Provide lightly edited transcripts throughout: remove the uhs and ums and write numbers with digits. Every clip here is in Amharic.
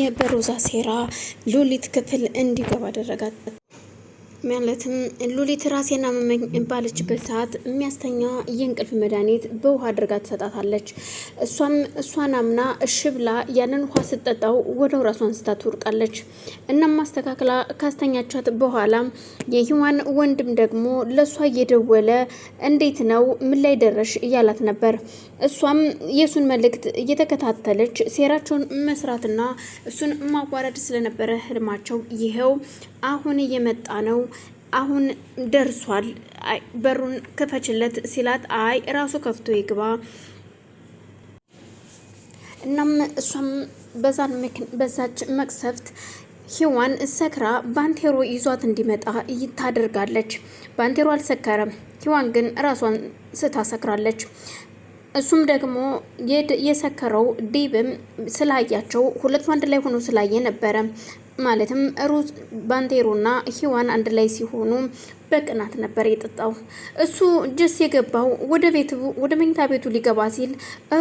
የበሮዛ ሴራ ሉሊት ክፍል እንዲገባ አደረጋት። ማለትም ሉሊት ራሴና መመኝ ባለችበት ሰዓት የሚያስተኛ የእንቅልፍ መድኃኒት በውሃ አድርጋ ትሰጣታለች። እሷን አምና እሺ ብላ ያንን ውሃ ስትጠጣው ወደው ራሷን ስታ ትወርቃለች። እናም ማስተካከላ ካስተኛቻት በኋላ የሂዋን ወንድም ደግሞ ለሷ እየደወለ እንዴት ነው ምን ላይ ደረሽ እያላት ነበር። እሷም የሱን መልእክት እየተከታተለች ሴራቸውን መስራትና እሱን ማዋረድ ስለነበረ ህልማቸው ይሄው አሁን እየመጣ ነው፣ አሁን ደርሷል፣ በሩን ክፈችለት ሲላት አይ ራሱ ከፍቶ ይግባ። እናም እሷም በዛች መቅሰፍት ሂዋን ሰክራ ባንቴሮ ይዟት እንዲመጣ ታደርጋለች። ባንቴሮ አልሰከረም፣ ሂዋን ግን ራሷን ስታሰክራለች። እሱም ደግሞ የሰከረው ዴብም ስላያቸው ሁለቱ አንድ ላይ ሆኖ ስላየ ነበረ። ማለትም ሩዝ ባንቴሮና ሂዋን አንድ ላይ ሲሆኑ በቅናት ነበር የጠጣው። እሱ ጀስ የገባው ወደ መኝታ ቤቱ ሊገባ ሲል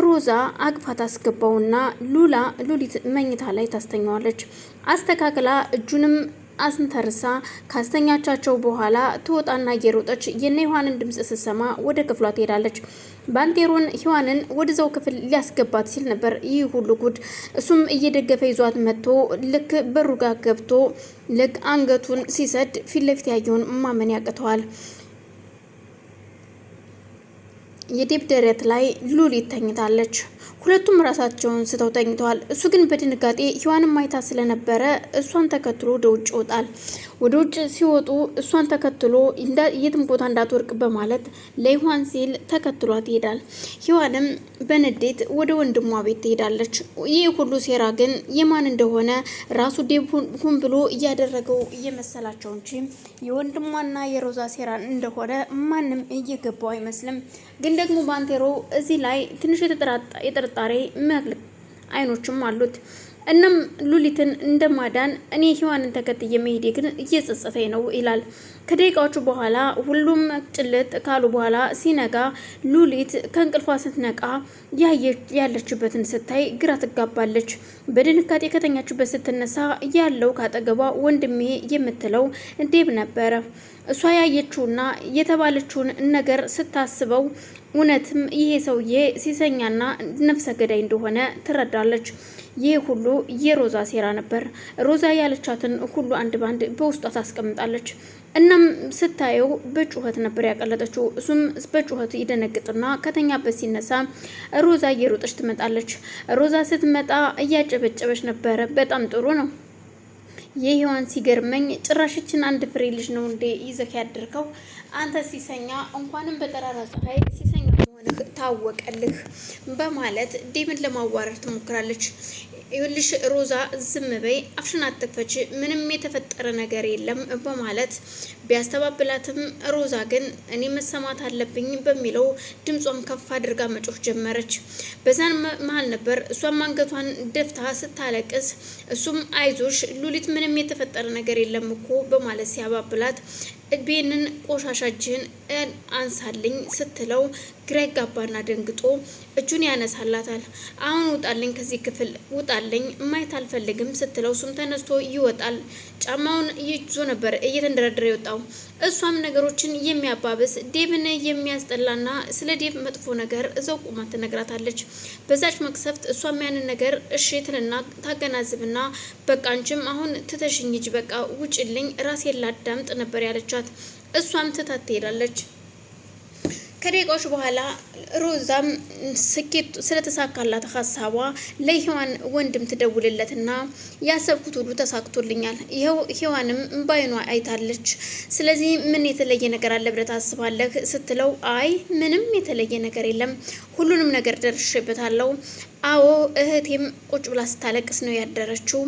ሮዛ አቅፋት አስገባውና ሉሊት መኝታ ላይ ታስተኛዋለች። አስተካክላ እጁንም አስንተርሳ ካስተኛቻቸው በኋላ ትወጣና እየሮጠች የነ ሂዋንን ድምጽ ስትሰማ ወደ ክፍሏ ትሄዳለች። ባንቴሮን ሂዋንን ወደዛው ክፍል ሊያስገባት ሲል ነበር ይህ ሁሉ ጉድ። እሱም እየደገፈ ይዟት መጥቶ ልክ በሩ ጋር ገብቶ ልክ አንገቱን ሲሰድ ፊት ለፊት ያየውን ማመን ያቅተዋል። የዴብ ደረት ላይ ሉሊት ተኝታለች። ሁለቱም ራሳቸውን ስተው ተኝተዋል። እሱ ግን በድንጋጤ ሂዋንን ማይታ ስለነበረ እሷን ተከትሎ ወደ ውጭ ይወጣል። ወደ ውጭ ሲወጡ እሷን ተከትሎ የትም ቦታ እንዳትወርቅ በማለት ለሂዋን ሲል ተከትሏት ይሄዳል። ሂዋንም በንዴት ወደ ወንድሟ ቤት ትሄዳለች። ይህ ሁሉ ሴራ ግን የማን እንደሆነ ራሱ ዴብ ሁን ብሎ እያደረገው እየመሰላቸው እንጂ የወንድሟና የሮዛ ሴራ እንደሆነ ማንም እየገባው አይመስልም። ግን ደግሞ ባንቴሮ እዚህ ላይ ትንሽ የጥርጣሬ አይኖችም አሉት። እናም ሉሊትን እንደማዳን እኔ ሂዋንን ተከትዬ መሄዴ ግን እየጸጸተኝ ነው ይላል። ከደቂቃዎቹ በኋላ ሁሉም ጭልጥ ካሉ በኋላ ሲነጋ ሉሊት ከእንቅልፏ ስትነቃ ያለችበትን ስታይ ግራ ትጋባለች። በድንጋጤ ከተኛችበት ስትነሳ ያለው ካጠገቧ ወንድሜ የምትለው ዴብ ነበረ። እሷ ያየችውና የተባለችውን ነገር ስታስበው እውነትም ይሄ ሰውዬ ሲሰኛና ነፍሰ ገዳይ እንደሆነ ትረዳለች። ይህ ሁሉ የሮዛ ሴራ ነበር። ሮዛ ያለቻትን ሁሉ አንድ ባንድ በውስጧ ታስቀምጣለች። እናም ስታየው በጩኸት ነበር ያቀለጠችው። እሱም በጩኸት ይደነግጥና ከተኛበት ሲነሳ ሮዛ እየሮጠች ትመጣለች። ሮዛ ስትመጣ እያጨበጨበች ነበረ። በጣም ጥሩ ነው። የሂዋን ሲገርመኝ ጭራሽችን አንድ ፍሬ ልጅ ነው እንዴ ይዘህ ያደርከው? አንተ ሲሰኛ እንኳንም በጠራራ ፀሐይ ሲሰኛ መሆንህ ታወቀልህ በማለት ዴብን ለማዋረድ ትሞክራለች። ይኸውልሽ ሮዛ ዝም በይ፣ አፍሽን አትክፈች፣ ምንም የተፈጠረ ነገር የለም በማለት ቢያስተባብላትም ሮዛ ግን እኔ መሰማት አለብኝ በሚለው ድምጿን ከፍ አድርጋ መጮህ ጀመረች። በዛን መሀል ነበር እሷም አንገቷን ደፍታ ስታለቅስ እሱም አይዞሽ ሉሊት ምንም የተፈጠረ ነገር የለም እኮ በማለት ሲያባብላት እቤንን ቆሻሻ እጅህን አንሳልኝ ስትለው ግራ ይጋባና ደንግጦ እጁን ያነሳላታል። አሁን ውጣልኝ፣ ከዚህ ክፍል ውጣልኝ፣ ማየት አልፈልግም ስትለው እሱም ተነስቶ ይወጣል። ጫማውን ይዞ ነበር እየተንደረደረ የወጣው። እሷም ነገሮችን የሚያባብስ ዴብን የሚያስጠላና ስለ ዴብ መጥፎ ነገር እዛው ቁማ ትነግራታለች። በዛች መቅሰፍት እሷም ያንን ነገር እሺ ትልና ታገናዝብና በቃ አንቺም አሁን ትተሽኝ ሂጂ፣ በቃ ውጭልኝ፣ ራሴን ላዳምጥ ነበር ያለቻት። እሷም ትታት ትሄዳለች። ከደቂቃዎች በኋላ ሮዛም ስኬት ስለተሳካላት ሀሳቧ ለሂዋን ወንድም ትደውልለትና ያሰብኩት ሁሉ ተሳክቶልኛል፣ ይኸው ሂዋንም ባይኗ አይታለች፣ ስለዚህ ምን የተለየ ነገር አለ ብለህ ታስባለህ ስትለው አይ ምንም የተለየ ነገር የለም፣ ሁሉንም ነገር ደርሼበታለሁ። አዎ እህቴም ቁጭ ብላ ስታለቅስ ነው ያደረችው።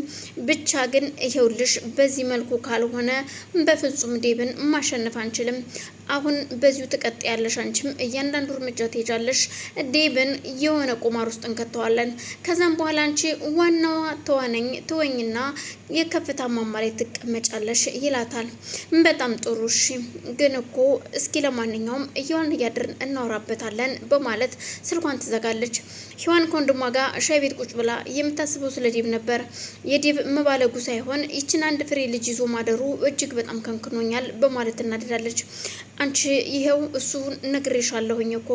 ብቻ ግን ይኸውልሽ በዚህ መልኩ ካልሆነ በፍጹም ዴብን ማሸነፍ አንችልም። አሁን በዚሁ ትቀጥያለሽ፣ አንቺም እያንዳንዱ እርምጃ ትሄጃለሽ። ዴብን የሆነ ቁማር ውስጥ እንከተዋለን። ከዛም በኋላ አንቺ ዋናዋ ተዋነኝ ትወኝና የከፍታ ማማ ላይ ትቀመጫለሽ ይላታል። በጣም ጥሩ እሺ፣ ግን እኮ እስኪ ለማንኛውም እያዋን እያድርን እናወራበታለን በማለት ስልኳን ትዘጋለች። ሂዋን ከወንድሟ ጋር ሻይ ቤት ቁጭ ብላ የምታስበው ስለ ዴብ ነበር። የዴብ መባለጉ ሳይሆን ይችን አንድ ፍሬ ልጅ ይዞ ማደሩ እጅግ በጣም ከንክኖኛል በማለት እናደዳለች። አንቺ ይኸው እሱ ነግሬሻለሁኝ እኮ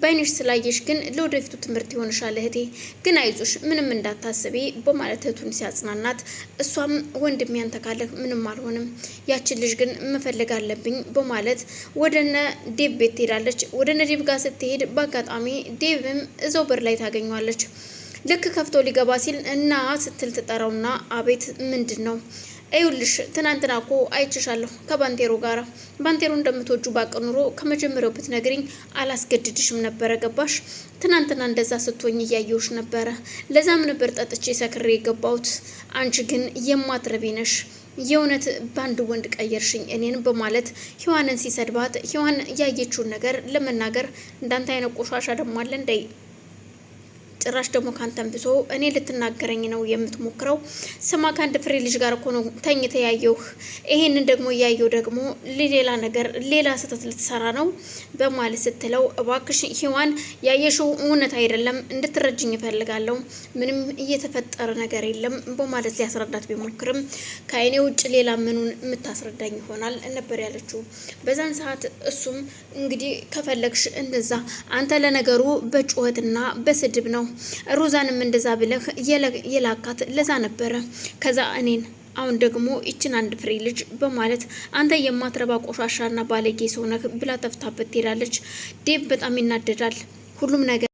በአይንሽ ስላየሽ ግን ለወደፊቱ ትምህርት ይሆንሻል እህቴ፣ ግን አይዞሽ ምንም እንዳታስቢ በማለት እህቱን ሲያጽናናት፣ እሷም ወንድም ያንተ ካለህ ምንም አልሆንም፣ ያችን ልጅ ግን መፈለግ አለብኝ በማለት ወደነ ዴብ ቤት ትሄዳለች። ወደነ ዴብ ጋር ስትሄድ በአጋጣሚ ዴብም እዛው በር ላይ ታገኘዋለች። ልክ ከፍቶ ሊገባ ሲል እና ስትል ትጠራውና አቤት ምንድን ነው? እዩልሽ ትናንትና እኮ አይችሻለሁ ከባንቴሮ ጋር ባንቴሮ እንደምትወጁ ባቅ ኑሮ ከመጀመሪያው ብትነግሪኝ አላስገድድሽም ነበረ ገባሽ? ትናንትና እንደዛ ስትሆኝ እያየሁሽ ነበረ። ለዛም ነበር ጠጥቼ ሰክሬ የገባሁት። አንቺ ግን የማትረቢ ነሽ። የእውነት በአንድ ወንድ ቀየርሽኝ እኔን በማለት ሔዋንን ሲሰድባት፣ ሔዋን ያየችውን ነገር ለመናገር እንዳንተ አይነት ቆሻሻ ደግሞ አለ እንዴ? ጭራሽ ደግሞ ካንተም ብሶ እኔ ልትናገረኝ ነው የምትሞክረው? ስማ ከአንድ ፍሬ ልጅ ጋር እኮ ነው ተኝተ ያየሁህ። ይሄንን ደግሞ እያየሁ ደግሞ ሌላ ነገር ሌላ ስህተት ልትሰራ ነው በማለት ስትለው፣ እባክሽ ሔዋን ያየሽው እውነት አይደለም እንድትረጅኝ እፈልጋለሁ። ምንም እየተፈጠረ ነገር የለም በማለት ሊያስረዳት ቢሞክርም ከአይኔ ውጭ ሌላ ምኑን የምታስረዳኝ ይሆናል ነበር ያለችው። በዛን ሰዓት እሱም እንግዲህ ከፈለግሽ እንደዛ አንተ ለነገሩ በጩኸትና በስድብ ነው ሮዛንም እንደዛ ብለህ የላካት ለዛ ነበረ። ከዛ እኔን አሁን ደግሞ ይችን አንድ ፍሬ ልጅ በማለት አንተ የማትረባ ቆሻሻና ባለጌ ሰው ነህ ብላ ተፍታበት ትሄዳለች። ዴብ በጣም ይናደዳል። ሁሉም ነገር